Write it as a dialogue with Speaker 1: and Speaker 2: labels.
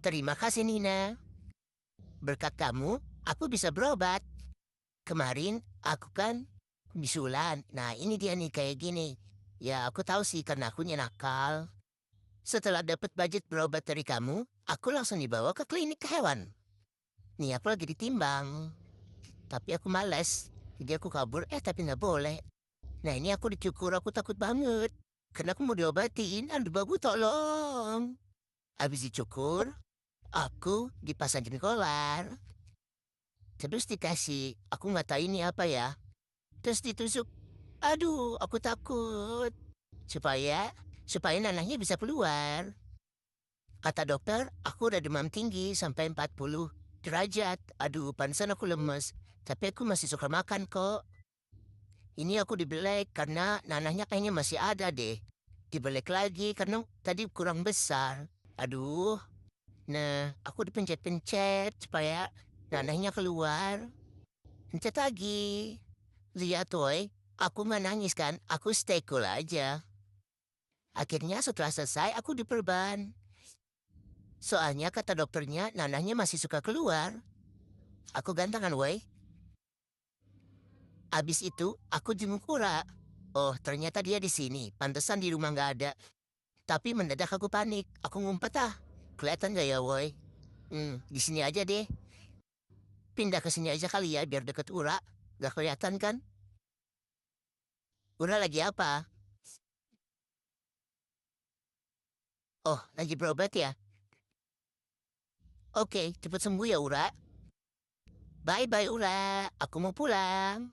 Speaker 1: Terima kasih, Nina. Berkat kamu, aku bisa berobat. Kemarin, aku kan bisulan. Nah, ini dia nih kayak gini. Ya, aku tahu sih karena aku nakal. Setelah dapat budget berobat dari kamu, aku langsung dibawa ke klinik hewan. Nih, aku lagi ditimbang. Tapi aku males. Jadi aku kabur, tapi nggak boleh. Nah, ini aku dicukur, aku takut banget. Karena aku mau diobatin, aduh babu tolong. Habis dicukur, aku dipasangin kolar. Terus dikasih, aku nggak tahu ini apa ya. Terus ditusuk, aduh aku takut. Supaya nanahnya bisa keluar. Kata dokter, aku udah demam tinggi sampai 40 derajat. Aduh, pantesan aku lemes. Tapi aku masih suka makan kok. Ini aku dibelek karena nanahnya kayaknya masih ada deh. Dibelek lagi karena tadi kurang besar. Aduh, nah aku dipencet-pencet supaya nanahnya keluar. Pencet lagi. Lihat woy, aku nggak nangis kan, aku stay cool aja. Akhirnya setelah selesai aku diperban. Soalnya kata dokternya nanahnya masih suka keluar. Aku gantangan woy. Abis itu aku jenguk Ura. Oh ternyata dia di sini, pantesan di rumah nggak ada. Tapi mendadak aku panik, aku ngumpet ah. Kelihatan gak ya woy? Di sini aja deh. Pindah ke sini aja kali ya biar deket Ura. Gak kelihatan kan? Ura lagi apa? Oh, lagi berobat ya? Oke, cepet sembuh ya Ura. Bye-bye Ura, aku mau pulang.